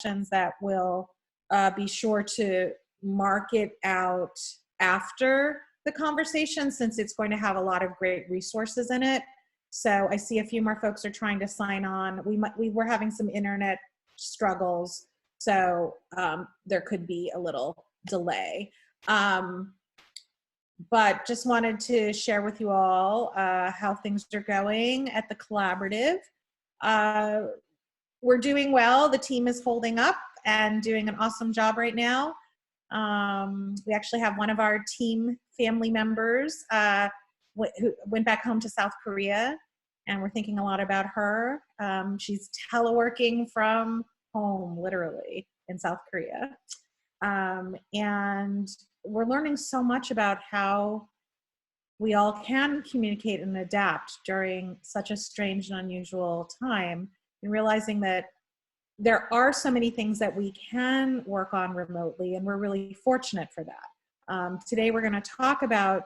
sessions that will be sure to mark it out after the conversation, since it's going to have a lot of great resources in it. So I see a few more folks are trying to sign on. We were having some internet struggles, so there could be a little delay. But just wanted to share with you all how things are going at the collaborative. We're doing well. The team is holding up and doing an awesome job right now. We actually have one of our team family members who went back home to South Korea, and we're thinking a lot about her. She's teleworking from home, literally, in South Korea. And we're learning so much about how we all can communicate and adapt during such a strange and unusual time, and realizing that there are so many things that we can work on remotely, and we're really fortunate for that. Today we're going to talk about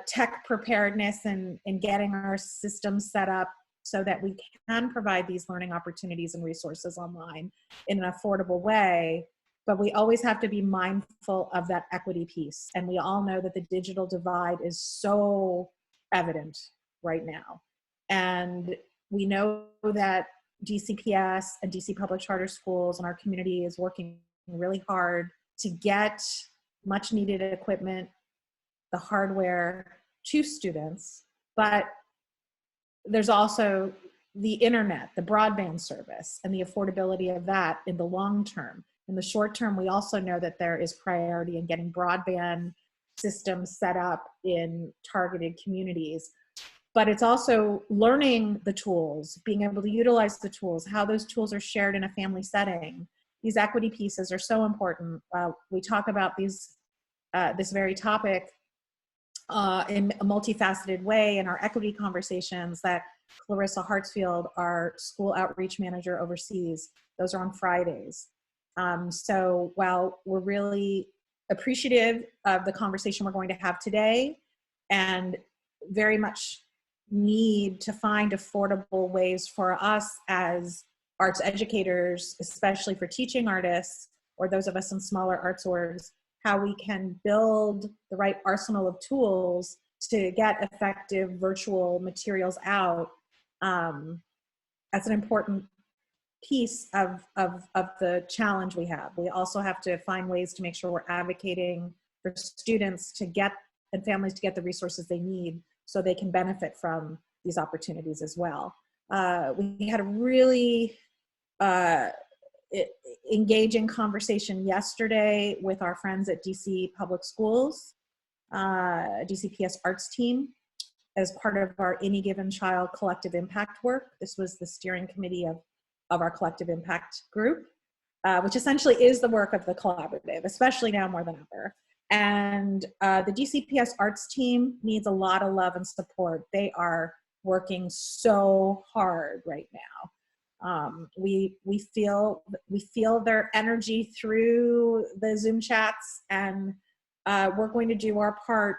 tech preparedness and getting our systems set up so that we can provide these learning opportunities and resources online in an affordable way. But we always have to be mindful of that equity piece. And we all know that the digital divide is so evident right now. And we know that DCPS and DC Public Charter Schools and our community is working really hard to get much needed equipment, the hardware to students. But there's also the internet, the broadband service, and the affordability of that in the long term. In the short term, we also know that there is priority in getting broadband systems set up in targeted communities. But it's also learning the tools, being able to utilize the tools, how those tools are shared in a family setting. These equity pieces are so important. We talk about this very topic in a multifaceted way in our equity conversations that Clarissa Hartsfield, our school outreach manager, oversees. Those are on Fridays. So while we're really appreciative of the conversation we're going to have today, and very much need to find affordable ways for us as arts educators, especially for teaching artists or those of us in smaller arts orgs, how we can build the right arsenal of tools to get effective virtual materials out. That's an important piece of the challenge we have. We also have to find ways to make sure we're advocating for students to get, and families to get the resources they need so they can benefit from these opportunities as well. We had a really engaging conversation yesterday with our friends at DC Public Schools, DCPS Arts team, as part of our Any Given Child collective impact work. This was the steering committee of our collective impact group, which essentially is the work of the collaborative, especially now more than ever. And the DCPS Arts team needs a lot of love and support. They are working so hard right now. We feel their energy through the Zoom chats, and we're going to do our part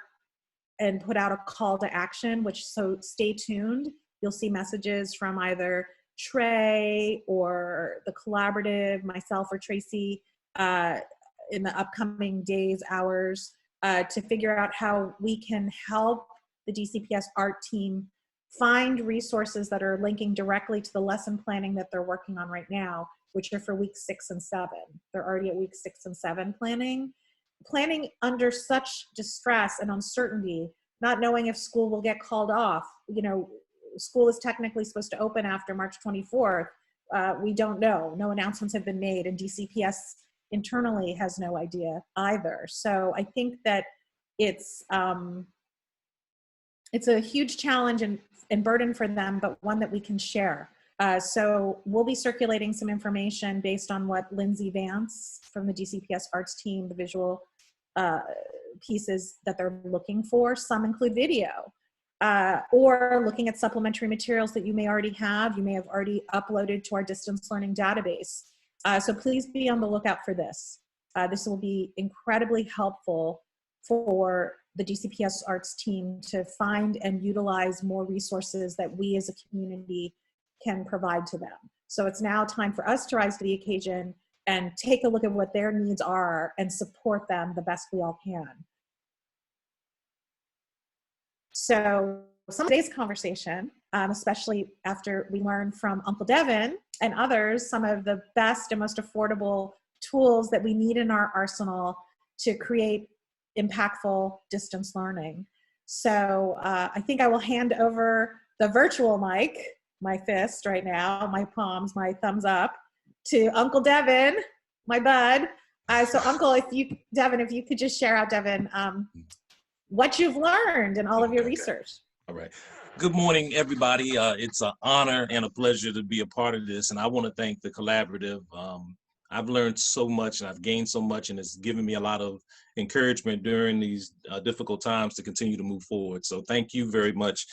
and put out a call to action, which, so stay tuned. You'll see messages from either Trey or the collaborative, myself or Tracey, in the upcoming days, hours, to figure out how we can help the DCPS art team find resources that are linking directly to the lesson planning that they're working on right now, which are for week 6 and 7. They're already at week 6 and 7 planning under such distress and uncertainty, not knowing if school will get called off. You know, school is technically supposed to open after March 24th. We don't know. No announcements have been made, and DCPS internally has no idea either. So I think that it's a huge challenge and burden for them, but one that we can share. So we'll be circulating some information based on what Lindsay Vance from the DCPS Arts team, the visual pieces that they're looking for. Some include video, or looking at supplementary materials that you may already have. You may have already uploaded to our distance learning database. So please be on the lookout for this. This will be incredibly helpful for the DCPS Arts team to find and utilize more resources that we as a community can provide to them. So it's now time for us to rise to the occasion and take a look at what their needs are and support them the best we all can. So some of today's conversation, especially after we learned from Uncle Devin and others, some of the best and most affordable tools that we need in our arsenal to create impactful distance learning. So I think I will hand over the virtual mic, my fist right now, my palms, my thumbs up, to Uncle Devin, my bud. So Uncle, Devin, if you could just share out, Devin, what you've learned in all of your research. All right. Good morning, everybody. It's an honor and a pleasure to be a part of this. And I want to thank the collaborative. I've learned so much and I've gained so much, and it's given me a lot of encouragement during these difficult times to continue to move forward. So thank you very much.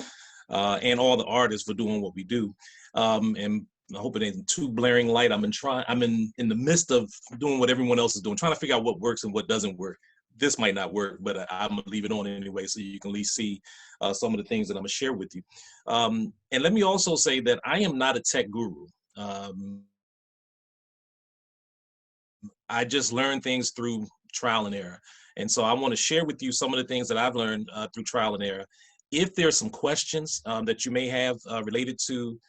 And all the artists for doing what we do. And I hope it ain't too blaring light. I'm in the midst of doing what everyone else is doing, trying to figure out what works and what doesn't work. This might not work, but I'm gonna leave it on anyway, so you can at least see some of the things that I'm gonna share with you. And let me also say that I am not a tech guru. I just learn things through trial and error. And so I want to share with you some of the things that I've learned through trial and error. If there's some questions that you may have related to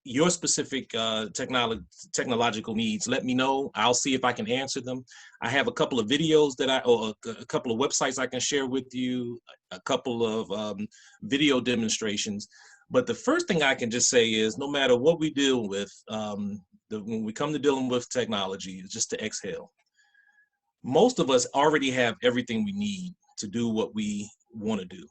your specific technological needs, let me know. I'll see if I can answer them. I have a couple of videos or a couple of websites I can share with you, a couple of video demonstrations. But the first thing I can just say is, no matter what we deal with, when we come to dealing with technology, is just to exhale. Most of us already have everything we need to do what we want to do.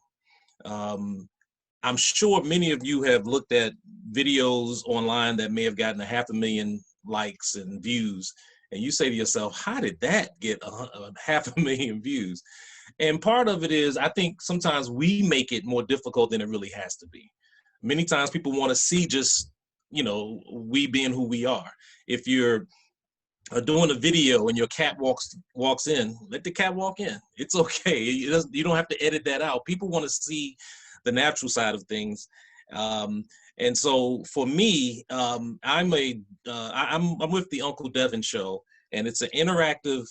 I'm sure many of you have looked at videos online that may have gotten 500,000 likes and views, and you say to yourself, how did that get 500,000 views? And part of it is, I think sometimes we make it more difficult than it really has to be. Many times people want to see just, we being who we are. If you're doing a video and your cat walks in, let the cat walk in. It's okay. You don't have to edit that out. People want to see the natural side of things. And so for me, I'm with the Uncle Devin Show, and it's an interactive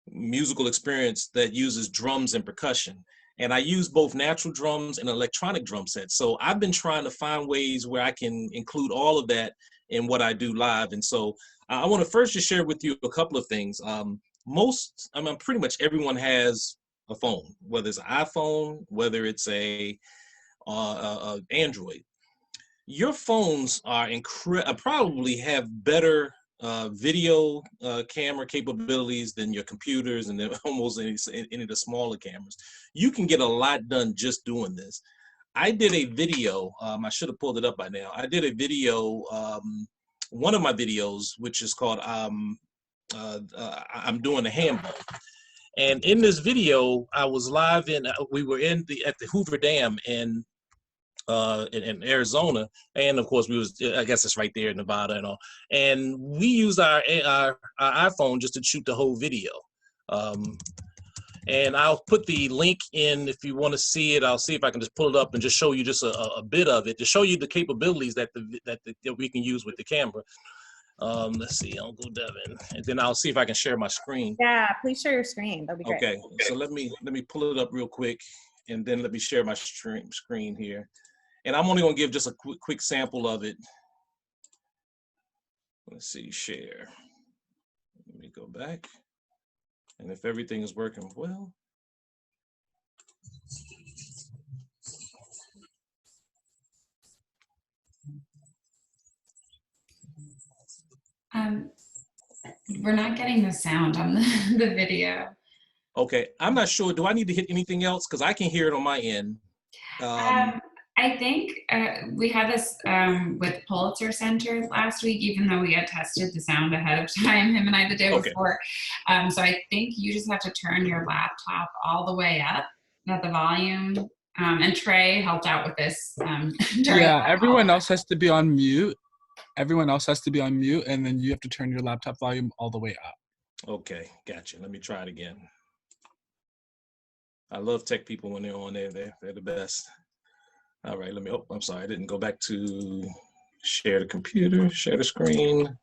musical experience that uses drums and percussion. And I use both natural drums and electronic drum sets. So I've been trying to find ways where I can include all of that in what I do live. And so I want to first just share with you a couple of things. Pretty much everyone has a phone, whether it's an iPhone, whether it's a Android. Your phones are probably have better video camera capabilities than your computers and almost any of the smaller cameras. You can get a lot done just doing this. I did a video, I should have pulled it up by now. I did a video, one of my videos, which is called I'm Doing a Handball. And in this video, I was live we were at the Hoover Dam in Arizona, and of course I guess it's right there in Nevada and all. And we used our iPhone just to shoot the whole video. And I'll put the link in if you want to see it. I'll see if I can just pull it up and just show you just a bit of it to show you the capabilities that we can use with the camera. Let's see, Uncle Devin, and then I'll see if I can share my screen. Yeah, please share your screen. That'd be great. Okay, so let me pull it up real quick, and then let me share my screen here. And I'm only gonna give just a quick sample of it. Let's see, share. Let me go back. And if everything is working well. We're not getting the sound on the video. Okay, I'm not sure. Do I need to hit anything else? Because I can hear it on my end. I think we had this with Pulitzer Center last week, even though we had tested the sound ahead of time, him and I the day before. So I think you just have to turn your laptop all the way up at the volume. And Trey helped out with this. Yeah, everyone else has to be on mute. Everyone else has to be on mute, and then you have to turn your laptop volume all the way up. Okay, gotcha. Let me try it again. I love tech people when they're on there. They're the best. All right, I'm sorry, I didn't go back to Share the computer, share the screen.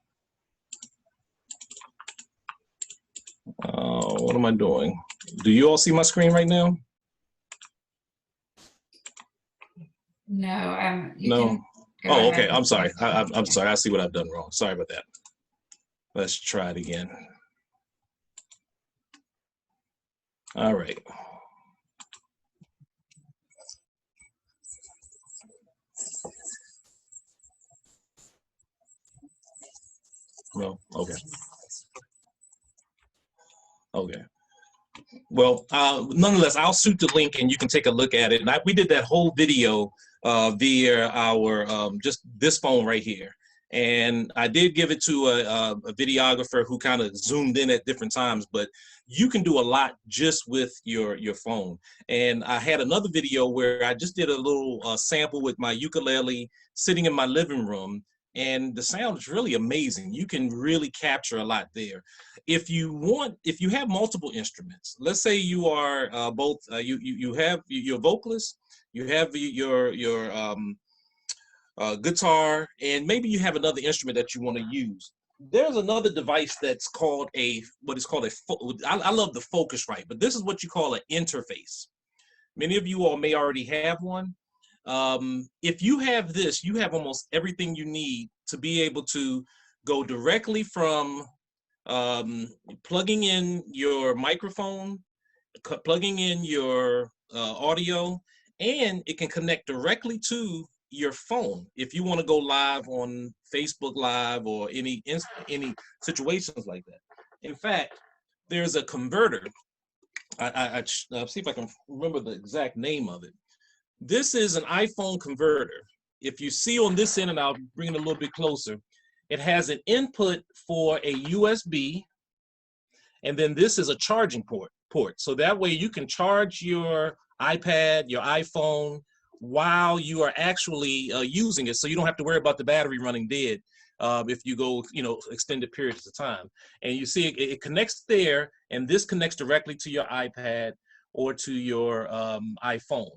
What am I doing? Do you all see my screen right now? No, you No. can go Oh, ahead okay. I'm with sorry. that. I'm sorry. I see what I've done wrong. Sorry about that. Let's try it again. All right. No. Okay. Okay. Well, nonetheless, I'll shoot the link and you can take a look at it. And we did that whole video via our just this phone right here. And I did give it to a videographer who kind of zoomed in at different times, but you can do a lot just with your phone. And I had another video where I just did a little sample with my ukulele sitting in my living room. And the sound is really amazing. You can really capture a lot there. If you have multiple instruments, let's say you are you have your vocalist, you have your guitar, and maybe you have another instrument that you want to use. There's another device that's called I love the Focusrite, but this is what you call an interface. Many of you all may already have one. If you have this, you have almost everything you need to be able to go directly from plugging in your microphone, plugging in your audio, and it can connect directly to your phone if you want to go live on Facebook Live or any situations like that. In fact, there's a converter. I see if I can remember the exact name of it. This is an iPhone converter. If you see on this end, and I'll bring it a little bit closer, it has an input for a USB, and then this is a charging port. So that way you can charge your iPad, your iPhone, while you are actually using it. So you don't have to worry about the battery running dead if you go, extended periods of time. And you see it connects there, and this connects directly to your iPad or to your iPhone.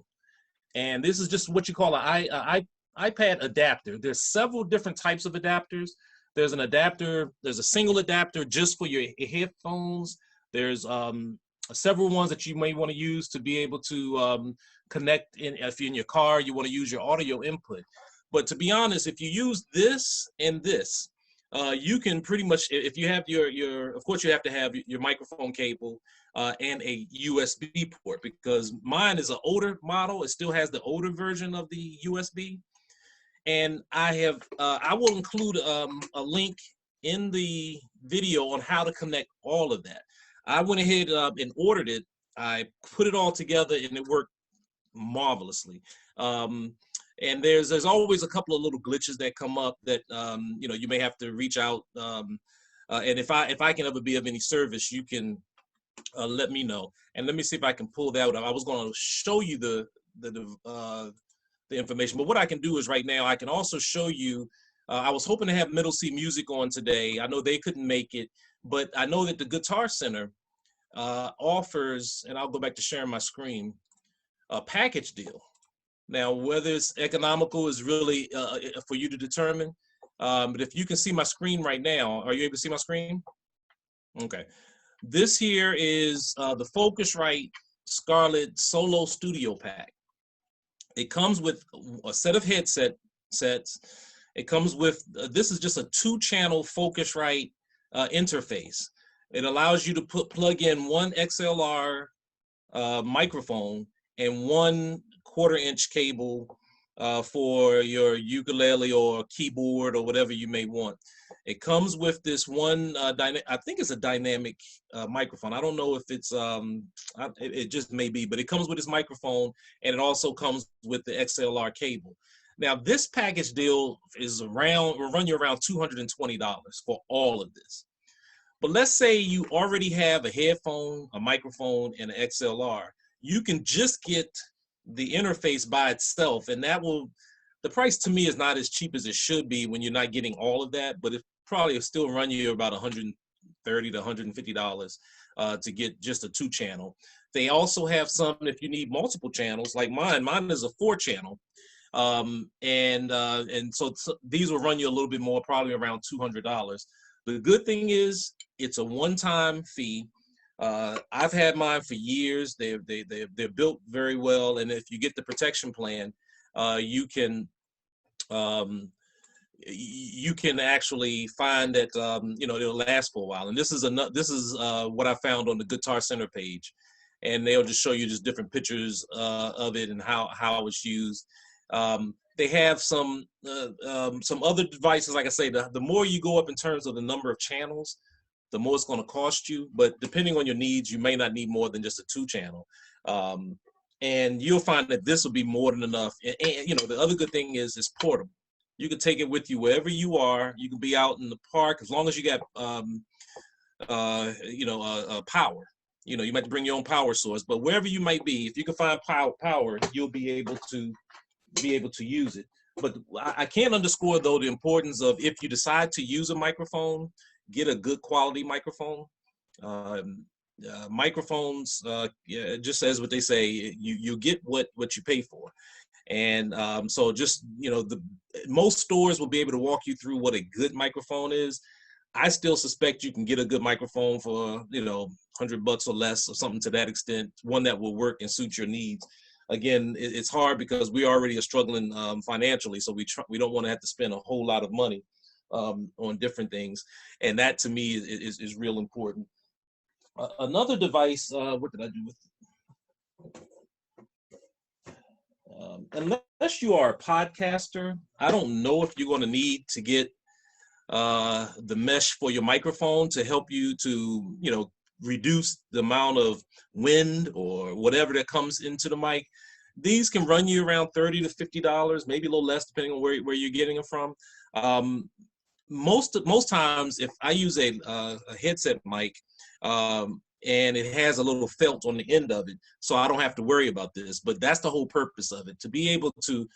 And this is just what you call an iPad adapter. There's several different types of adapters. There's an adapter, there's a single adapter just for your headphones. There's several ones that you may want to use to be able to connect if you're in your car, you want to use your audio input. But to be honest, if you use this and this, you can pretty much, if you have of course you have to have your microphone cable and a USB port, because mine is an older model. It still has the older version of the USB. And I will include a link in the video on how to connect all of that. I went ahead and ordered it. I put it all together and it worked marvelously. And there's always a couple of little glitches that come up that you may have to reach out. And if I can ever be of any service, you can let me know. And let me see if I can pull that out. I was going to show you the information, but what I can do is right now I can also show you. I was hoping to have Middle C Music on today. I know they couldn't make it, but I know that the Guitar Center offers, and I'll go back to sharing my screen, a package deal. Now, whether it's economical is really for you to determine. But if you can see my screen right now, are you able to see my screen? Okay. This here is the Focusrite Scarlett Solo Studio Pack. It comes with a set of headset sets. It comes with, this is just a 2-channel Focusrite interface. It allows you to plug in one XLR microphone and 1 1/4-inch cable for your ukulele or keyboard or whatever you may want. It comes with this one, I think it's a dynamic microphone. I don't know if it's, it just may be, but it comes with this microphone, and it also comes with the XLR cable. Now, this package deal will run you around $220 for all of this. But let's say you already have a headphone, a microphone, and an XLR. You can just get the interface by itself, and the price to me is not as cheap as it should be when you're not getting all of that, but it probably will still run you about $130 to $150 to get just a 2-channel. They also have some if you need multiple channels, like mine. Mine is a 4-channel. And so these will run you a little bit more, probably around $200. The good thing is it's a one-time fee. I've had mine for years. They're built very well, and if you get the protection plan, you can actually find that it'll last for a while. And this is what I found on the Guitar Center page, and they'll just show you just different pictures of it and how it's used. They have some other devices. Like I say, the more you go up in terms of the number of channels, the more it's going to cost you. But depending on your needs, you may not need more than just a 2-channel. And you'll find that this will be more than enough. And the other good thing is it's portable. You can take it with you wherever you are. You can be out in the park as long as you got power. You might bring your own power source, but wherever you might be, if you can find power, you'll be able to use it. But I can't underscore, though, the importance of, if you decide to use a microphone, get a good quality microphone. Microphones, just as what they say, you get what you pay for. And so just, most stores will be able to walk you through what a good microphone is. I still suspect you can get a good microphone for, $100 or less, or something to that extent, one that will work and suit your needs. Again, it's hard because we already are struggling financially, so we don't want to have to spend a whole lot of money on different things. And that, to me, is real important. Another device, what did I do with it? Unless you are a podcaster, I don't know if you're going to need to get the mesh for your microphone to help you to, reduce the amount of wind or whatever that comes into the mic. These can run you around $30 to $50, maybe a little less depending on where you're getting them from. Most times, if I use a headset mic, and it has a little felt on the end of it, so I don't have to worry about this. But that's the whole purpose of it, to be able to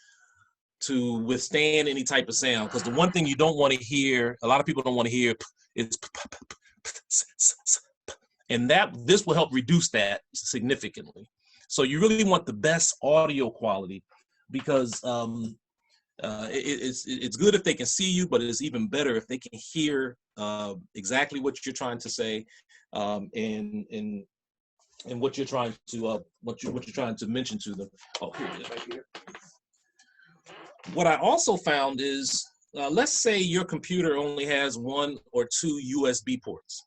withstand any type of sound. Because the one thing you don't want to hear, a lot of people don't want to hear, is, and this will help reduce that significantly. So you really want the best audio quality, because it's good if they can see you, but it's even better if they can hear exactly what you're trying to say, and what you're trying to mention to them. Oh, here it is, right here. What I also found is, let's say your computer only has 1 or 2 USB ports,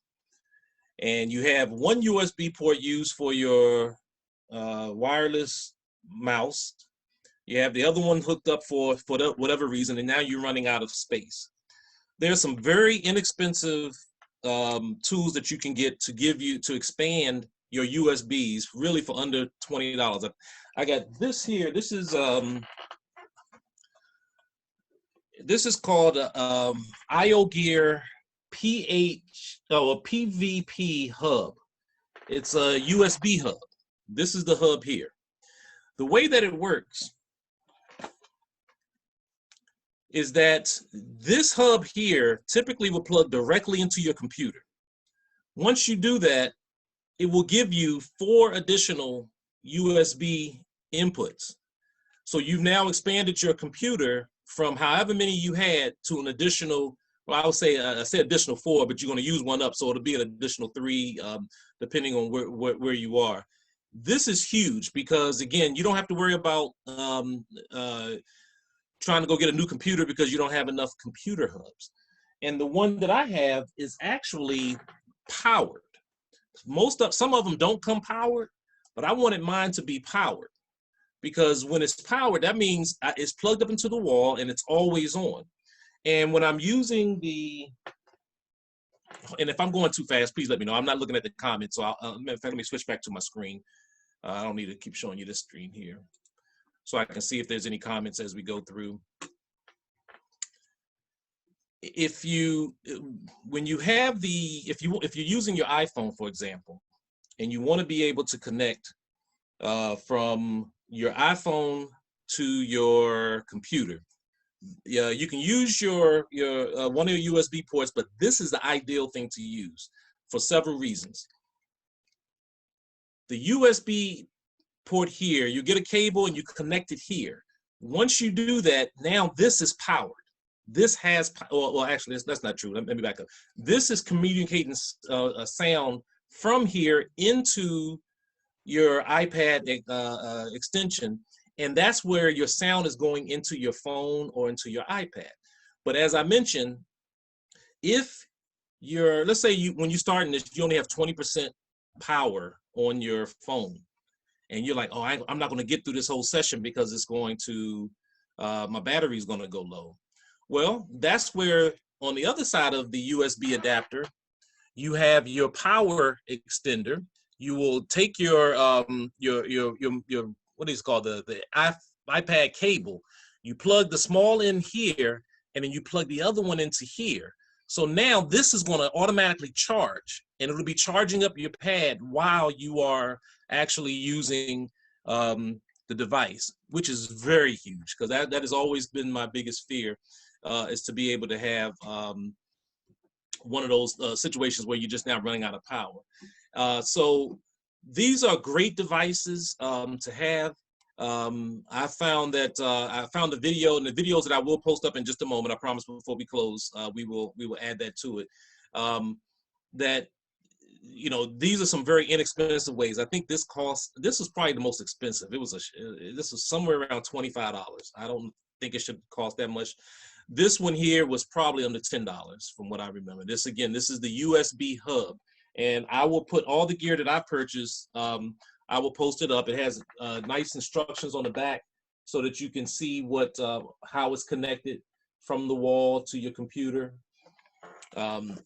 and you have one USB port used for your wireless mouse. You have the other one hooked up for whatever reason, and now you're running out of space. There's some very inexpensive tools that you can get to expand your USBs, really for under $20. I got this here. This is called IoGear PVP hub. It's a USB hub. This is the hub here. The way that it works is that this hub here typically will plug directly into your computer. Once you do that, it will give you 4 additional USB inputs. So you've now expanded your computer from however many you had to an additional, well, I say additional 4, but you're going to use one up, so it'll be an additional 3, depending on where you are. This is huge because, again, you don't have to worry about trying to go get a new computer because you don't have enough computer hubs. And the one that I have is actually powered. Some of them don't come powered, but I wanted mine to be powered, because when it's powered, that means it's plugged up into the wall and it's always on. And when I'm using and if I'm going too fast, please let me know. I'm not looking at the comments, so in fact, let me switch back to my screen. I don't need to keep showing you this screen here, so I can see if there's any comments as we go through. If you're using your iPhone, for example, and you want to be able to connect from your iPhone to your computer, you can use your one of your USB ports, but this is the ideal thing to use for several reasons. The USB port here, you get a cable and you connect it here. Once you do that, now this is powered. This has, well, actually, that's not true. Let me back up. This is communicating a sound from here into your iPad extension, and that's where your sound is going into your phone or into your iPad. But as I mentioned, if you're, let's say when you start in this, you only have 20% power on your phone, and you're like, oh, I'm not going to get through this whole session because it's going to, my battery is going to go low. Well, that's where on the other side of the USB adapter, you have your power extender. You will take your what is called the iPad cable. You plug the small end here, and then you plug the other one into here. So now this is going to automatically charge, and it'll be charging up your pad while you are actually using the device, which is very huge, because that has always been my biggest fear, is to be able to have one of those situations where you're just now running out of power. So these are great devices to have. I found that I found the video, and the videos that I will post up in just a moment, I promise, before we close, we will add that to it. That, you know, these are some very inexpensive ways. I think this is probably the most expensive. This was somewhere around $25. I don't think it should cost that much. This one here was probably under $10 from what I remember. This is the USB hub, and I will put all the gear that I purchased. I will post it up. It has nice instructions on the back so that you can see how it's connected from the wall to your computer. And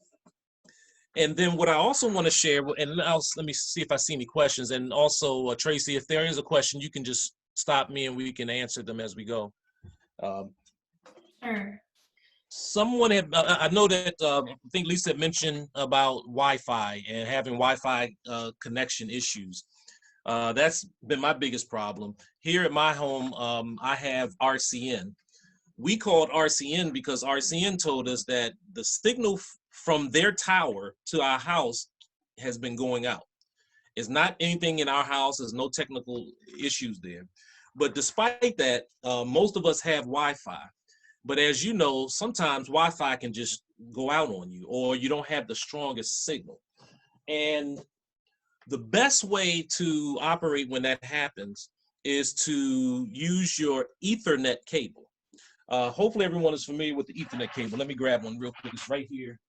then what I also want to share, and let me see if I see any questions. And also, Tracey, if there is a question, you can just stop me and we can answer them as we go. Sure. Someone had, I know that, I think Lisa had mentioned about Wi-Fi and having Wi-Fi connection issues. That's been my biggest problem. Here at my home, I have RCN. We called RCN because RCN told us that the signal from their tower to our house has been going out. It's not anything in our house. There's no technical issues there. But despite that, most of us have Wi-Fi. But as you know, sometimes Wi-Fi can just go out on you, or you don't have the strongest signal. And the best way to operate when that happens is to use your Ethernet cable. Hopefully everyone is familiar with the Ethernet cable. Let me grab one real quick. It's right here.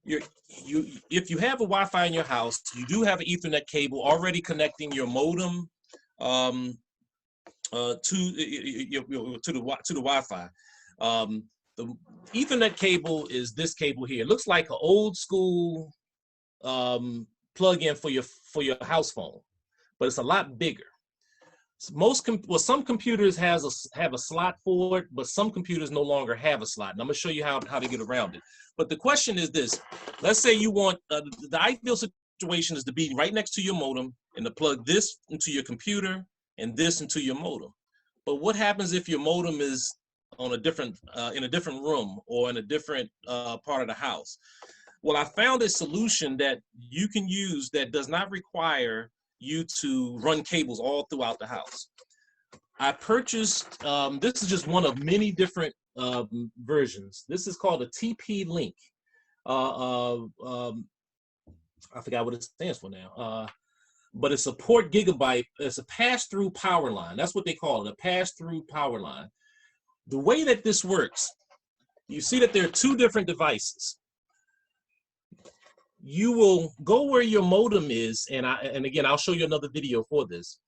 If you have a Wi-Fi in your house, you do have an Ethernet cable already connecting your modem to the Wi-Fi. The Ethernet cable is this cable here. It looks like an old school plug-in for your house phone, but it's a lot bigger. Some computers have a slot for it, but some computers no longer have a slot. And I'm gonna show you how to get around it. But the question is this: let's say you want the ideal situation is to be right next to your modem and to plug this into your computer and this into your modem. But what happens if your modem is on a different in a different room or in a different part of the house? Well, I found a solution that you can use that does not require you to run cables all throughout the house. I purchased, this is just one of many different versions. This is called a TP-Link. I forgot what it stands for now, but it's a port gigabyte. It's a pass-through power line. That's what they call it, a pass-through power line. The way that this works, you see that there are two different devices. You will go where your modem is, and again, I'll show you another video for this.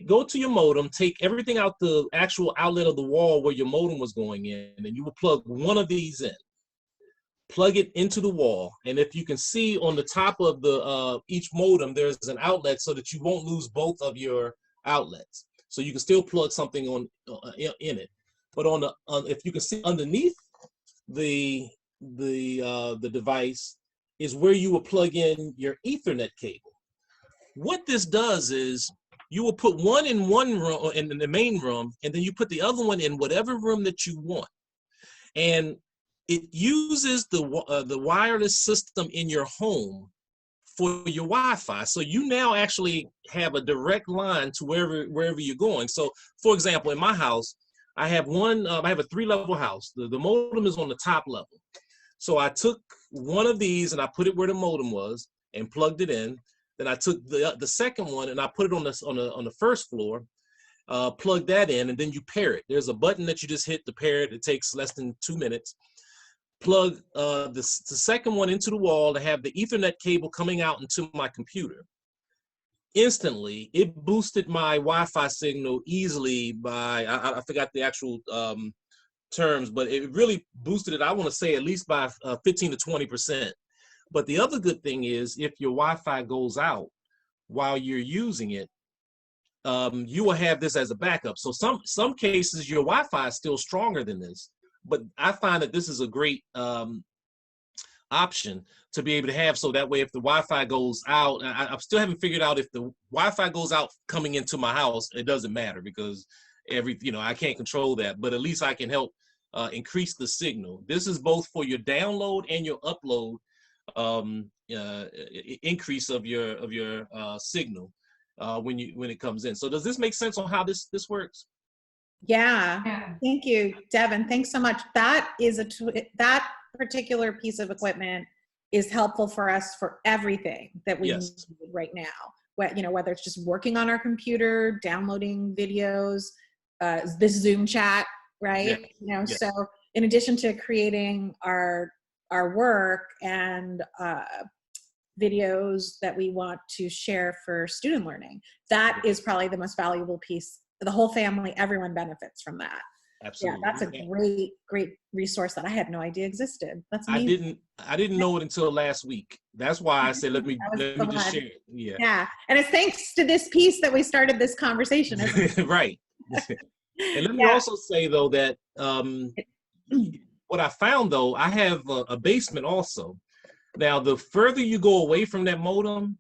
Go to your modem, take everything out the actual outlet of the wall where your modem was going in, and you will plug one of these in. Plug it into the wall, and if you can see on the top of the each modem, there's an outlet so that you won't lose both of your outlets. So you can still plug something in it. But if you can see underneath the device is where you will plug in your Ethernet cable. What this does is you will put one in one room, in the main room, and then you put the other one in whatever room that you want. And it uses the wireless system in your home for your Wi-Fi. So you now actually have a direct line to wherever you're going. So for example, in my house, I have I have a 3-level house. The modem is on the top level. So I took one of these and I put it where the modem was and plugged it in. Then I took the second one and I put it on the first floor, plug that in, and then you pair it. There's a button that you just hit to pair it. It takes less than 2 minutes. Plug the second one into the wall to have the Ethernet cable coming out into my computer. Instantly, it boosted my Wi-Fi signal easily by, I forgot the actual terms, but it really boosted it, I want to say at least by 15 to 20%. But the other good thing is if your Wi-Fi goes out while you're using it, you will have this as a backup. So some cases your Wi-Fi is still stronger than this, but I find that this is a great option to be able to have, so that way if the Wi-Fi goes out, I still haven't figured out if the Wi-Fi goes out coming into my house, it doesn't matter because I can't control that, but at least I can help increase the signal. This is both for your download and your upload increase of your signal when it comes in. So does this make sense on how this works? Yeah. Thank you, Devin. Thanks so much. That is that particular piece of equipment is helpful for us for everything that we need right now. Whether it's just working on our computer, downloading videos, this Zoom chat, right? So in addition to creating our work and videos that we want to share for student learning, that is probably the most valuable piece. The whole family, everyone benefits from that. Absolutely. Yeah, that's a great resource that I had no idea existed. That's amazing. I didn't know it until last week. That's why I said let me just share it. Yeah, and it's thanks to this piece that we started this conversation. Right. And let me also say though that what I found though, I have a basement also. Now the further you go away from that modem,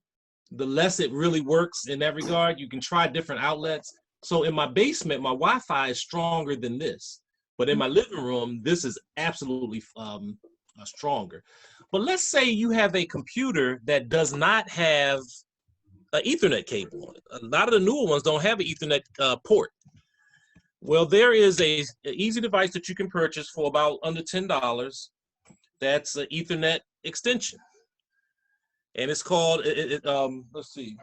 the less it really works in that regard. You can try different outlets. So in my basement, my Wi-Fi is stronger than this, but in my living room, this is absolutely stronger. But let's say you have a computer that does not have an Ethernet cable on it. A lot of the newer ones don't have an Ethernet port. Well, there is an easy device that you can purchase for about under $10. That's an Ethernet extension. And it's called, let's see,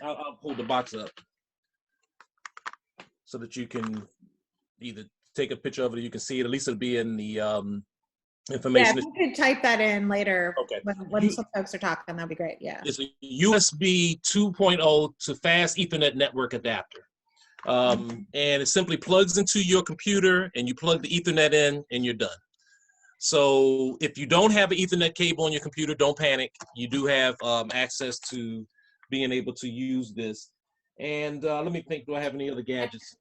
I'll pull the box up so that you can either take a picture of it or you can see it. At least it'll be in the information. Yeah, if you could type that in later when some folks are talking, that'd be great. Yeah. It's a USB 2.0 to fast Ethernet network adapter. And it simply plugs into your computer and you plug the Ethernet in and you're done. So if you don't have an Ethernet cable on your computer, don't panic. You do have access to being able to use this. And let me think, do I have any other gadgets?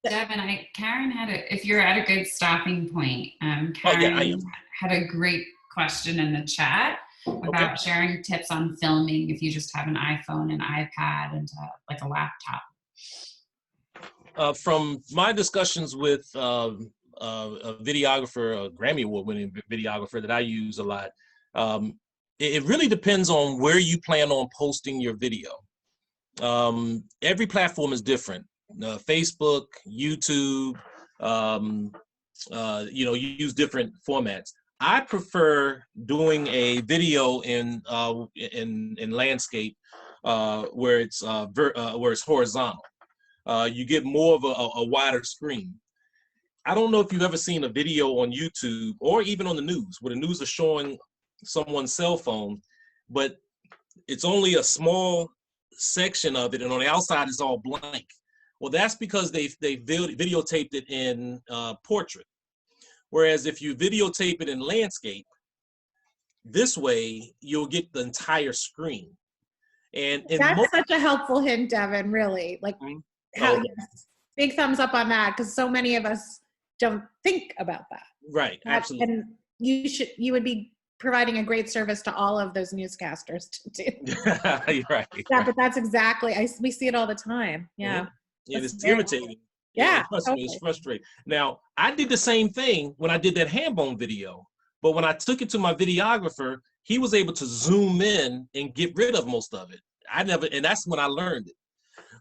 Devin, Karen if you're at a good stopping point, Karen had a great question in the chat about sharing tips on filming if you just have an iPhone, an iPad, and like a laptop. From my discussions with a videographer, a Grammy Award-winning videographer that I use a lot, it really depends on where you plan on posting your video. Every platform is different. Facebook, YouTube, you use different formats. I prefer doing a video in landscape where it's horizontal. You get more of a wider screen. I don't know if you've ever seen a video on YouTube or even on the news where the news is showing someone's cell phone, but it's only a small section of it, and on the outside it's all blank. Well, that's because they videotaped it in portrait. Whereas if you videotape it in landscape, this way you'll get the entire screen. And that's such a helpful hint, Devin. Really, like big thumbs up on that, because so many of us don't think about that. Right, absolutely. And you would be providing a great service to all of those newscasters to do. You're right. Yeah, but that's exactly, we see it all the time. Yeah. And it's irritating. Yeah. It's frustrating. Now, I did the same thing when I did that hand bone video, but when I took it to my videographer, he was able to zoom in and get rid of most of it. And that's when I learned it.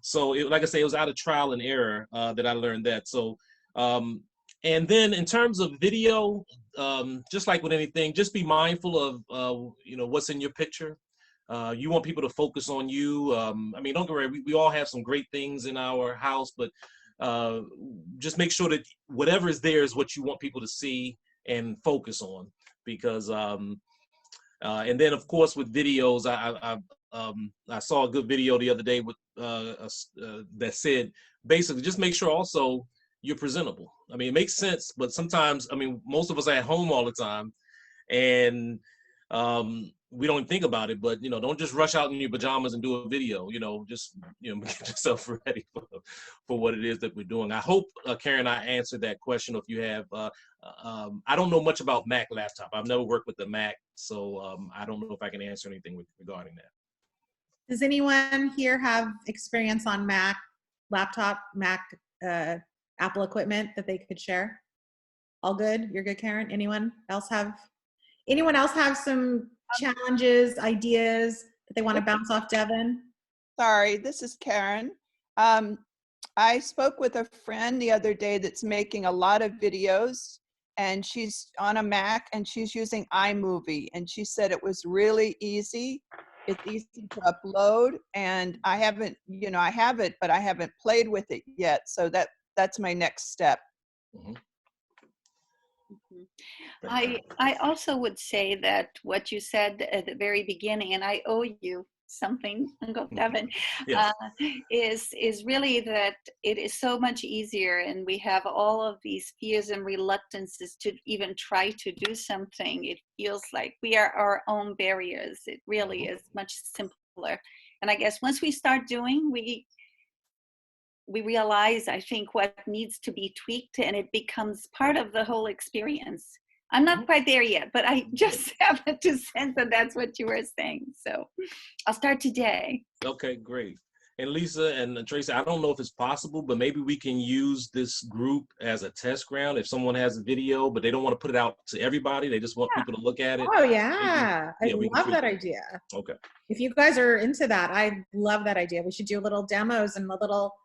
So like I say, it was out of trial and error that I learned that. So, and then in terms of video, just like with anything, just be mindful of, what's in your picture. You want people to focus on you. I mean, don't get me wrong, we all have some great things in our house, but just make sure that whatever is there is what you want people to see and focus on. Because, and then of course with videos, I saw a good video the other day with that said, basically just make sure also you're presentable. I mean, it makes sense, but sometimes, I mean, most of us are at home all the time, and we don't think about it, but don't just rush out in your pajamas and do a video. Just get yourself ready for what it is that we're doing. I hope Karen, I answered that question. If you have, I don't know much about Mac laptop. I've never worked with the Mac, so I don't know if I can answer anything regarding that. Does anyone here have experience on Mac laptop, Mac Apple equipment that they could share? All good? You're good, Karen? Anyone else have some challenges, ideas that they want to bounce off Devin? Sorry, this is Karen. I spoke with a friend the other day that's making a lot of videos, and she's on a Mac and she's using iMovie, and she said it was really easy. It's easy to upload, and I haven't, I have it, but I haven't played with it yet. So that's my next step. Mm-hmm. I also would say that what you said at the very beginning, and I owe you something, Uncle Devin, yes. is really that it is so much easier, and we have all of these fears and reluctances to even try to do something. It feels like we are our own barriers. It really is much simpler. And I guess once we start doing, we realize, I think, what needs to be tweaked, and it becomes part of the whole experience. I'm not quite there yet, but I just happen to sense that that's what you were saying. So I'll start today. Okay, great. And Lissa and Tracey, I don't know if it's possible, but maybe we can use this group as a test ground. If someone has a video, but they don't want to put it out to everybody, they just want people to look at it. Oh yeah, I love that idea. Okay. If you guys are into that, I love that idea. We should do little demos and a little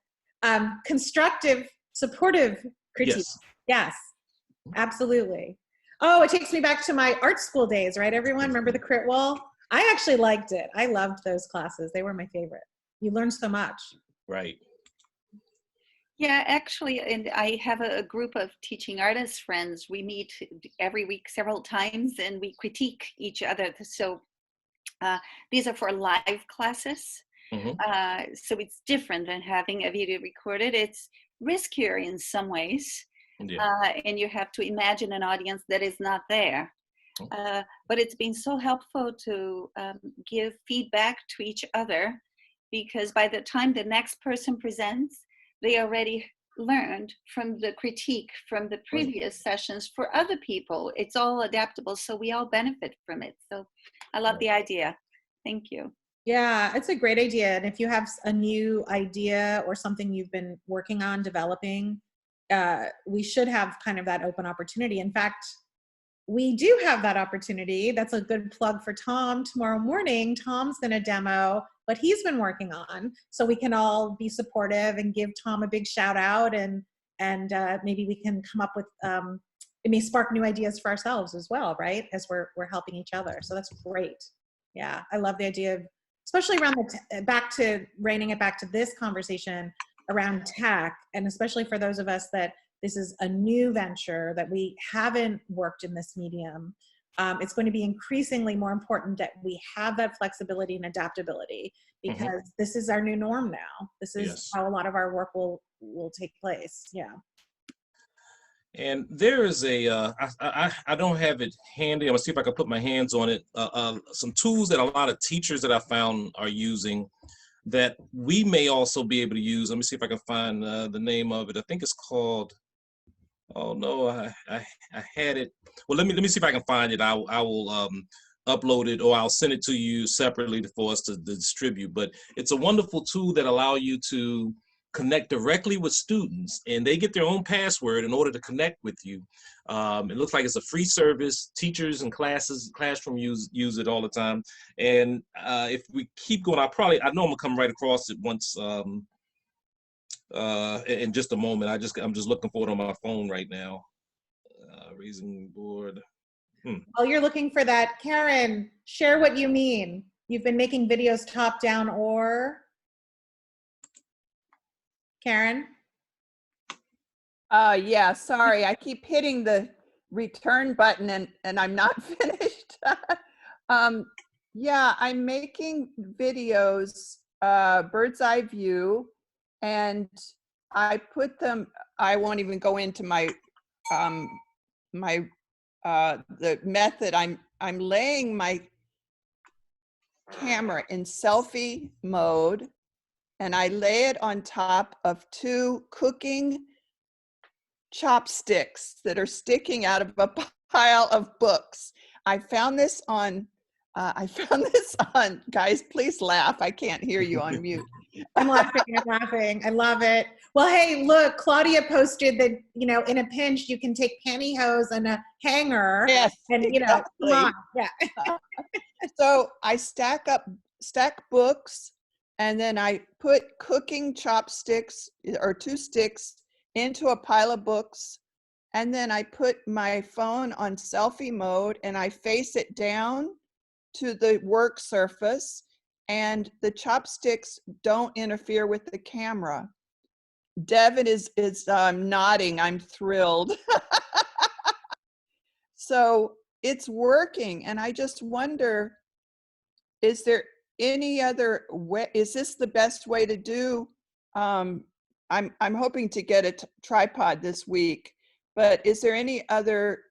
constructive, supportive critique. Yes, absolutely. Oh, it takes me back to my art school days, right, everyone? Remember the crit wall? I actually liked it. I loved those classes. They were my favorite. You learned so much. Right. Yeah, actually, and I have a group of teaching artist friends. We meet every week several times, and we critique each other. So these are for live classes. Mm-hmm. So it's different than having a video recorded. It's riskier in some ways. Yeah. And you have to imagine an audience that is not there. But it's been so helpful to give feedback to each other, because by the time the next person presents, they already learned from the critique from the previous sessions for other people. It's all adaptable, so we all benefit from it. So I love the idea. Thank you. Yeah, it's a great idea. And if you have a new idea or something you've been working on developing, we should have kind of that open opportunity. In fact, we do have that opportunity. That's a good plug for Tom. Tomorrow morning, Tom's going to demo what he's been working on, so we can all be supportive and give Tom a big shout out, and maybe we can come up with it may spark new ideas for ourselves as well, right? As we're helping each other. So that's great. Yeah, I love the idea of, especially around reining it back to this conversation around tech, and especially for those of us that this is a new venture, that we haven't worked in this medium. It's going to be increasingly more important that we have that flexibility and adaptability, because this is our new norm now. This is how a lot of our work will take place. Yeah. And there is I don't have it handy. I'm gonna see if I can put my hands on it. Some tools that a lot of teachers that I found are using that we may also be able to use. Let me see if I can find the name of it. I think it's called, oh no, I had it. Well, let me see if I can find it. I will upload it, or I'll send it to you separately for us to distribute. But it's a wonderful tool that allow you to connect directly with students, and they get their own password in order to connect with you. It looks like it's a free service. Teachers and classroom use it all the time. And if we keep going, I know I'm gonna come right across it once in just a moment. I'm just looking for it on my phone right now. Raising board. While you're looking for that, Karen, share what you mean. You've been making videos top down or? Karen? Yeah, sorry. I keep hitting the return button and I'm not finished. Yeah, I'm making videos, bird's eye view, and I put them, I won't even go into my, the method. I'm laying my camera in selfie mode, and I lay it on top of 2 cooking chopsticks that are sticking out of a pile of books. I found this on, guys, please laugh. I can't hear you on mute. I'm laughing. I love it. Well, hey, look, Claudia posted that, you know, in a pinch, you can take pantyhose and a hanger. Yes, and, you know, exactly. come on. Yeah. So I stack books, and then I put cooking chopsticks or 2 sticks into a pile of books. And then I put my phone on selfie mode and I face it down to the work surface, and the chopsticks don't interfere with the camera. Devin is nodding. I'm thrilled. So it's working, and I just wonder, is there any other way? Is this the best way to do? I'm hoping to get a tripod this week, but is there any other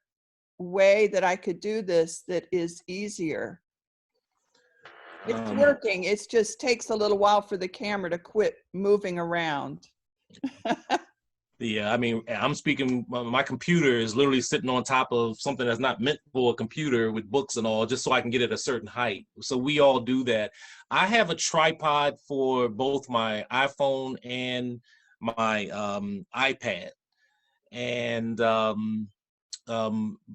way that I could do this that is easier? It's working. It just takes a little while for the camera to quit moving around. Yeah, I mean, I'm speaking, my computer is literally sitting on top of something that's not meant for a computer with books and all, just so I can get it a certain height. So we all do that. I have a tripod for both my iPhone and my iPad. And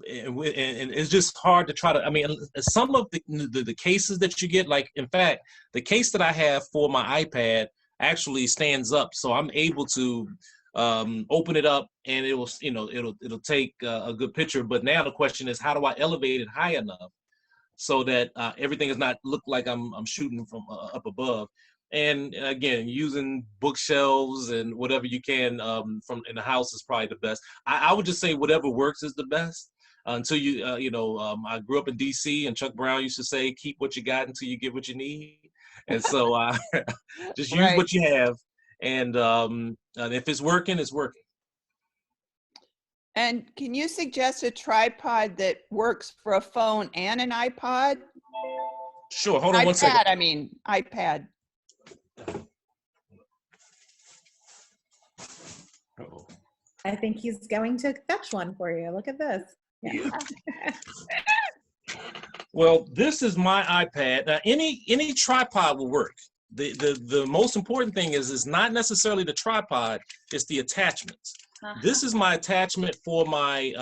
it's just hard to try to, I mean, some of the cases that you get, like, in fact, the case that I have for my iPad actually stands up. So I'm able to open it up and it will, you know, it'll take a good picture. But now the question is, how do I elevate it high enough so that everything does not look like I'm shooting from up above? And again, using bookshelves and whatever you can from in the house is probably the best. I would just say whatever works is the best until you, I grew up in DC, and Chuck Brown used to say, keep what you got until you get what you need. And so just use what you have. And if it's working, it's working. And can you suggest a tripod that works for a phone and an iPod? Sure, hold on 1 second. I mean, iPad. Uh-oh. I think he's going to fetch one for you. Look at this. Yeah. Well, this is my iPad. Now, any tripod will work. The most important thing is not necessarily the tripod, it's the attachments. This is my attachment for my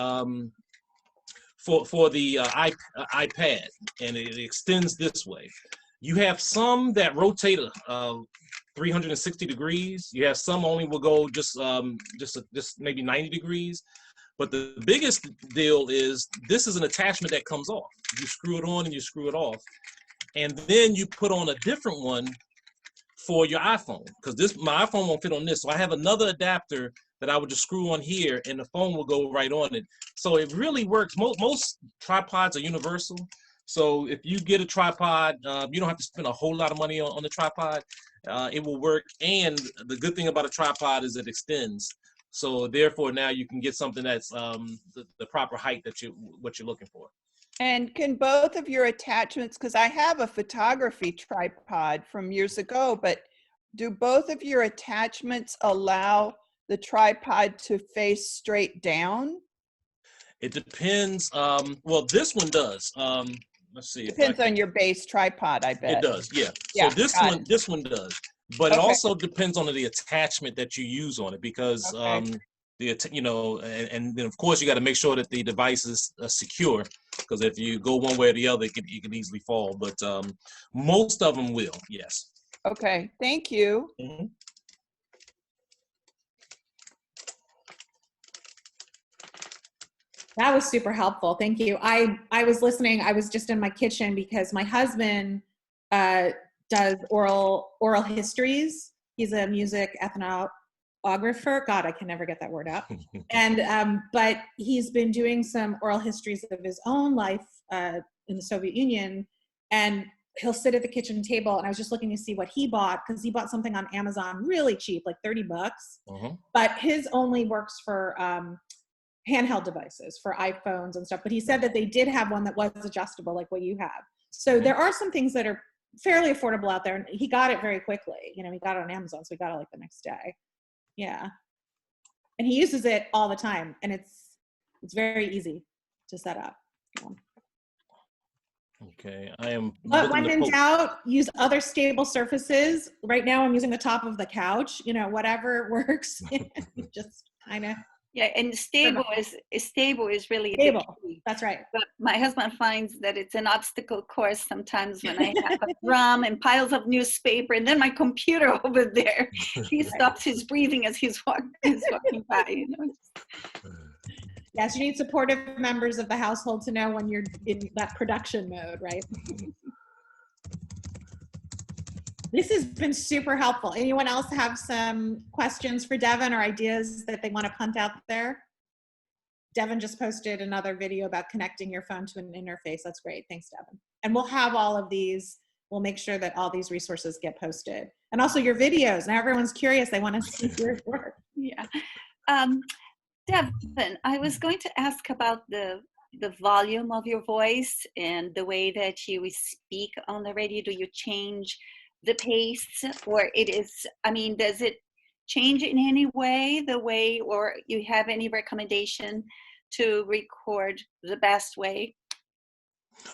for the iPad, and it extends this way. You have some that rotate 360 degrees. You have some only will go just maybe 90 degrees. But the biggest deal is this is an attachment that comes off. You screw it on and you screw it off, and then you put on a different one for your iPhone, because my iPhone won't fit on this. So I have another adapter that I would just screw on here, and the phone will go right on it. So it really works. Most tripods are universal. So if you get a tripod, you don't have to spend a whole lot of money on the tripod. It will work. And the good thing about a tripod is it extends. So therefore, now you can get something that's the proper height that what you're looking for. And can both of your attachments, because I have a photography tripod from years ago, but do both of your attachments allow the tripod to face straight down? It depends. Well, this one does. Let's see. Depends on your base tripod, I bet. It does, yeah. Yeah, So this one does. But it Okay. also depends on the attachment that you use on it, because Okay. you know, and then of course you got to make sure that the device is secure, because if you go one way or the other, you can easily fall. But most of them will, yes. Okay, thank you. Mm-hmm. That was super helpful. Thank you. I was listening. I was just in my kitchen because my husband does oral histories. He's a music ethnographer. God, I can never get that word out. And but he's been doing some oral histories of his own life in the Soviet Union, and he'll sit at the kitchen table. And I was just looking to see what he bought, because he bought something on Amazon really cheap, like $30. But his only works for handheld devices, for iPhones and stuff. But he said that they did have one that was adjustable, like what you have. So there are some things that are fairly affordable out there, and he got it very quickly. You know, he got it on Amazon, so he got it like the next day. Yeah, and he uses it all the time, and it's very easy to set up. Yeah. Okay, I am. But when in doubt, use other stable surfaces. Right now, I'm using the top of the couch. You know, whatever works. Just kind of. Yeah, and stable is really stable. The key. That's right. But my husband finds that it's an obstacle course sometimes when I have a drum and piles of newspaper, and then my computer over there. He stops his breathing as he's walking by. You know. Yes, you need supportive members of the household to know when you're in that production mode, right? This has been super helpful. Anyone else have some questions for Devin or ideas that they want to punt out there? Devin just posted another video about connecting your phone to an interface. That's great. Thanks, Devin. And we'll have all of these. We'll make sure that all these resources get posted. And also your videos. Now everyone's curious. They want to see your work. Yeah. Devin, I was going to ask about the volume of your voice and the way that you speak on the radio. Do you change the pace, or does it change in any way, the way, or you have any recommendation to record the best way?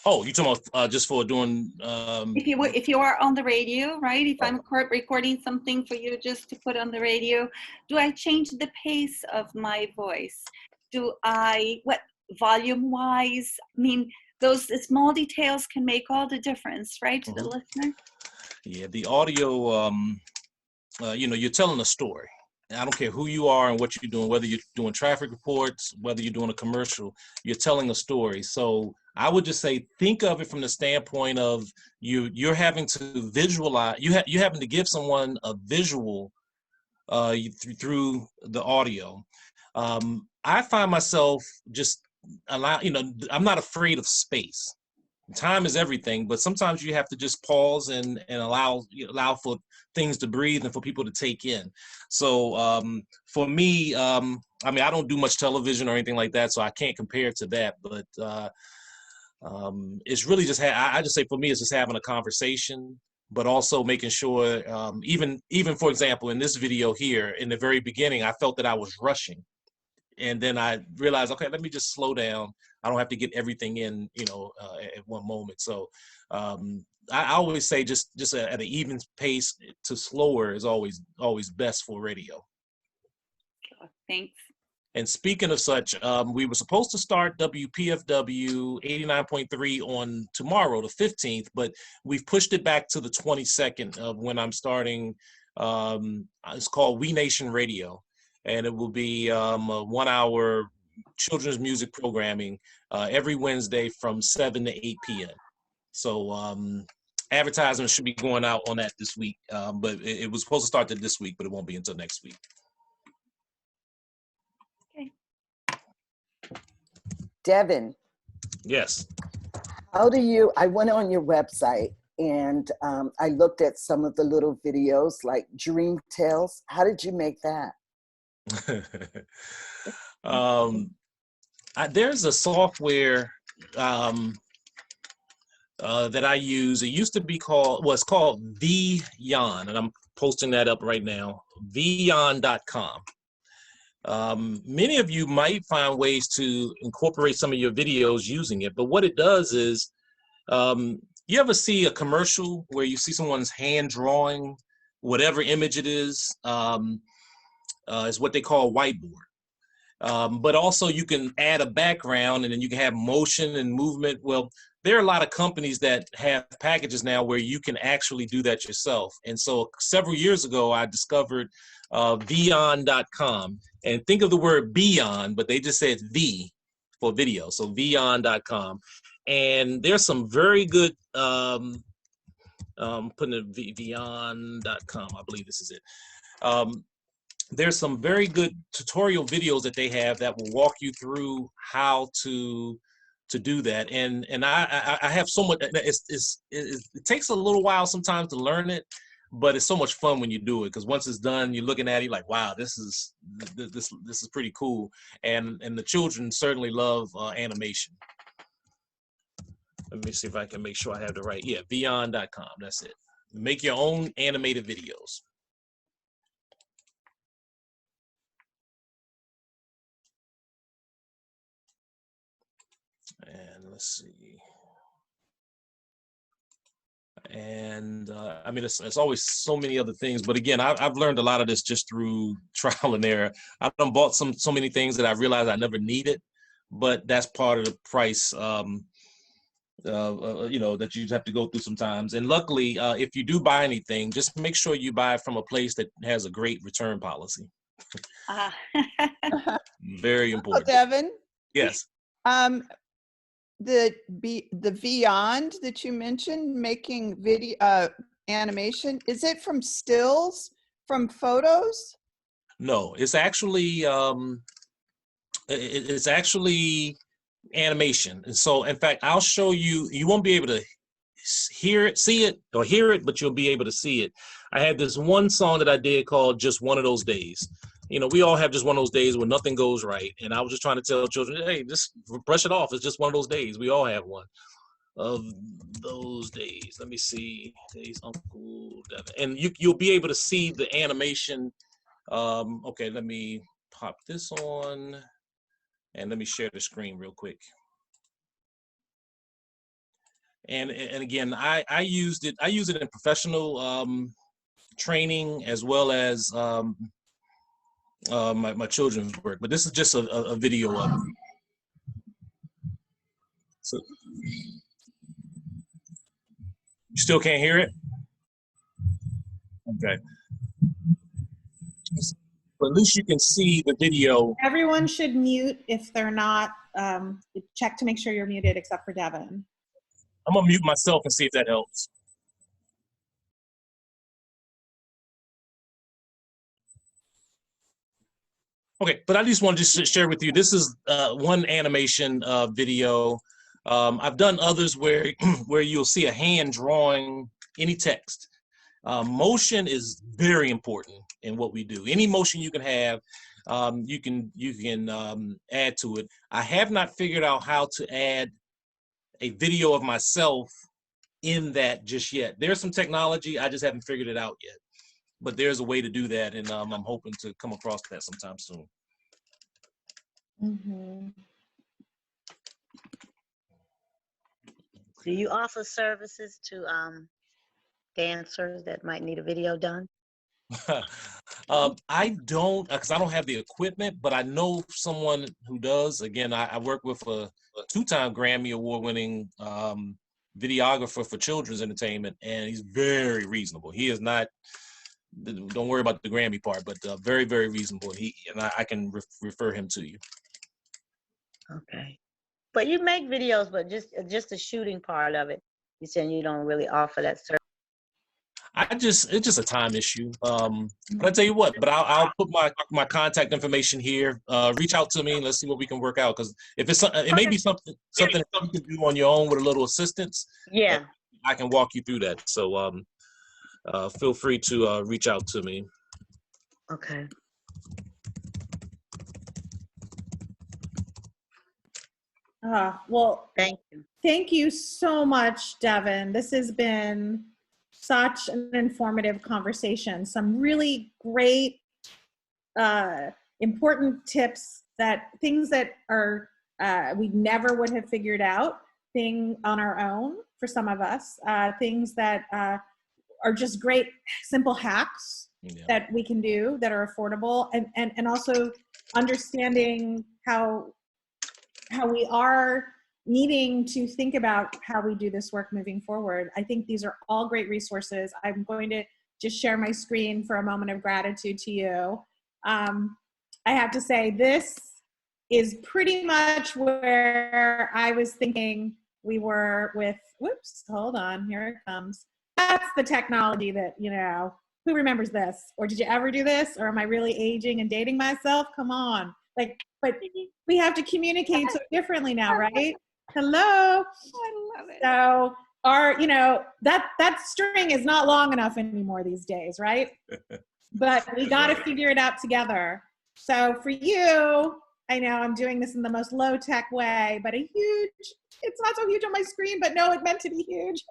Oh, you talking about just for doing? If you are on the radio, right? If I'm recording something for you just to put on the radio, do I change the pace of my voice? What volume-wise? I mean, those small details can make all the difference, right, to the listener? Yeah, the audio, you know, you're telling a story. I don't care who you are and what you're doing, whether you're doing traffic reports, whether you're doing a commercial, you're telling a story. So I would just say, think of it from the standpoint of you're having to visualize, you're having to give someone a visual through the audio. I find myself just I'm not afraid of space. Time is everything, but sometimes you have to just pause and allow for things to breathe and for people to take in. So for me, I mean, I don't do much television or anything like that, so I can't compare to that. But it's really just I just say for me, it's just having a conversation, but also making sure, even for example, in this video here, in the very beginning, I felt that I was rushing. And then I realized, okay, let me just slow down. I don't have to get everything in, at one moment. So I always say just at an even pace to slower is always best for radio. Thanks. And speaking of such, we were supposed to start WPFW 89.3 on tomorrow, the 15th, but we've pushed it back to the 22nd of when I'm starting. It's called We Nation Radio. And it will be a 1 hour children's music programming every Wednesday from 7 to 8 p.m. So advertisement should be going out on that this week, but it was supposed to start this week, but it won't be until next week. Okay. Devin. Yes. I went on your website and I looked at some of the little videos like Dream Tales. How did you make that? There's a software that I use. It used to be called, it's called Vyton, and I'm posting that up right now, vyton.com. Many of you might find ways to incorporate some of your videos using it, but what it does is, you ever see a commercial where you see someone's hand drawing whatever image it is what they call whiteboard. But also you can add a background and then you can have motion and movement. Well, there are a lot of companies that have packages now where you can actually do that yourself. And so several years ago, I discovered Vyond.com. And think of the word beyond, but they just said V for video. So Vyond.com. And there's some very good, putting it Vyond.com, I believe this is it. There's some very good tutorial videos that they have that will walk you through how to do that. And I have so much, it takes a little while sometimes to learn it, but it's so much fun when you do it, because once it's done, you're looking at it, you're like, wow, this is pretty cool. And the children certainly love animation. Let me see if I can make sure I have the right, yeah, Vyond.com, that's it. Make your own animated videos. And let's see. And I mean, it's always so many other things. But again, I've learned a lot of this just through trial and error. I've done bought so many things that I realized I never needed, but that's part of the price, you know, that you have to go through sometimes. And luckily, if you do buy anything, just make sure you buy it from a place that has a great return policy. Very important. Uncle Devin? Yes. The Vyond that you mentioned, making video animation, is it from stills, from photos? No, it's actually it's actually animation. And so in fact, I'll show you, you won't be able to hear it, see it, or hear it, but you'll be able to see it. I had this one song that I did called Just One of Those Days. You know, we all have just one of those days when nothing goes right. And I was just trying to tell children, hey, just brush it off. It's just one of those days. We all have one of those days. Let me see. Days, Uncle Devin. And you'll be able to see the animation. Okay, let me pop this on. And let me share the screen real quick. And again, I use it in professional training as well as my children's work, but this is just a video of it. So you still can't hear it? Okay. But at least you can see the video. Everyone should mute if they're not. Check to make sure you're muted except for Devin. I'm gonna mute myself and see if that helps. Okay, but I just wanted to share with you, this is one animation video. I've done others where where you'll see a hand drawing any text. Motion is very important in what we do. Any motion you can have, you can add to it. I have not figured out how to add a video of myself in that just yet. There's some technology, I just haven't figured it out yet. But there's a way to do that, and I'm hoping to come across that sometime soon. Mm-hmm. Do you offer services to dancers that might need a video done? I don't, because I don't have the equipment, but I know someone who does. Again, I work with a two-time Grammy Award-winning videographer for children's entertainment, and he's very reasonable. He is not, don't worry about the Grammy part, but very, very reasonable. I can refer him to you. Okay. But you make videos, but just the shooting part of it, you saying you don't really offer that service? It's just a time issue. But I tell you what, but I'll put my contact information here. Reach out to me and let's see what we can work out. Because if it's it may be something you can do on your own with a little assistance. Yeah. I can walk you through that. So feel free to reach out to me. Okay. Well, thank you. Thank you so much, Devin. This has been such an informative conversation. Some really great, important tips, things that are we never would have figured out on our own for some of us, things that are just great, simple hacks that we can do that are affordable, and also understanding how we are needing to think about how we do this work moving forward. I think these are all great resources. I'm going to just share my screen for a moment of gratitude to you. I have to say, this is pretty much where I was thinking we were with, whoops, hold on, here it comes. That's the technology that, you know, who remembers this? Or did you ever do this? Or am I really aging and dating myself? Come on. Like, but we have to communicate so differently now, right? Hello. I love it. So our, you know, that string is not long enough anymore these days, right? But we got to figure it out together. So for you, I know I'm doing this in the most low-tech way, but it's not so huge on my screen, but no, it meant to be huge.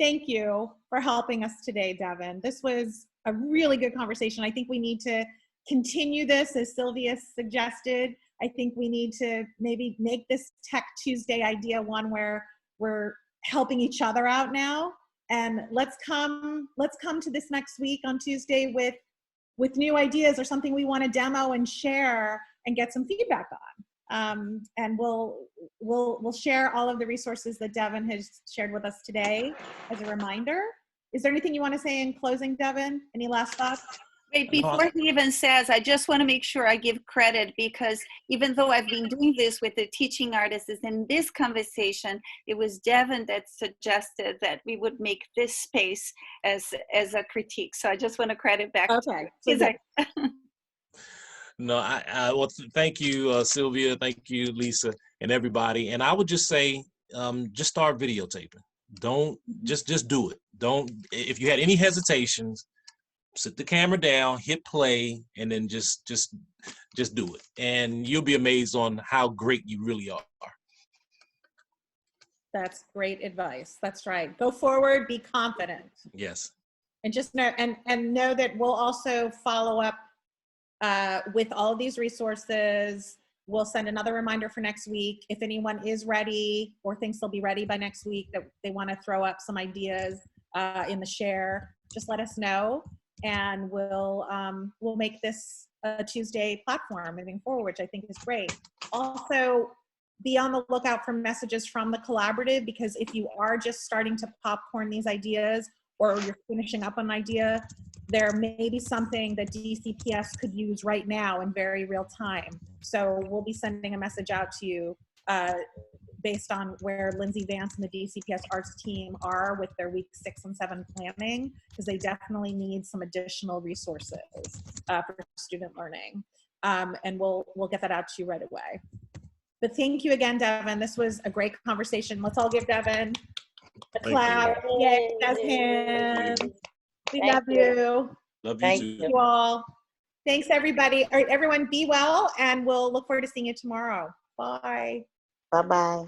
Thank you for helping us today, Devin. This was a really good conversation. I think we need to continue this, as Sylvia suggested. I think we need to maybe make this Tech Tuesday idea one where we're helping each other out now. And let's come to this next week on Tuesday with new ideas or something we want to demo and share and get some feedback on. And we'll share all of the resources that Devin has shared with us today as a reminder. Is there anything you want to say in closing, Devin? Any last thoughts? Wait, before he even says, I just want to make sure I give credit, because even though I've been doing this with the teaching artists, in this conversation, it was Devin that suggested that we would make this space as a critique. So I just want to credit back to you. No, well, thank you, Sylvia. Thank you, Lisa, and everybody. And I would just say, just start videotaping. Don't just do it. Don't, if you had any hesitations, sit the camera down, hit play, and then just do it. And you'll be amazed on how great you really are. That's great advice. That's right. Go forward, be confident. Yes. And just know, and know that we'll also follow up with all of these resources. We'll send another reminder for next week. If anyone is ready or thinks they'll be ready by next week, that they want to throw up some ideas in the share, just let us know. And we'll make this a Tuesday platform moving forward, which I think is great. Also, be on the lookout for messages from the collaborative, because if you are just starting to popcorn these ideas or you're finishing up an idea, there may be something that DCPS could use right now in very real time. So we'll be sending a message out to you based on where Lindsay Vance and the DCPS arts team are with their week 6 and 7 planning, because they definitely need some additional resources for student learning. And we'll get that out to you right away. But thank you again, Devin. This was a great conversation. Let's all give Devin a clap. Yay, that's him. We love you. Love you too. Thank you all. Thanks, everybody. All right, everyone, be well, and we'll look forward to seeing you tomorrow. Bye. Bye-bye.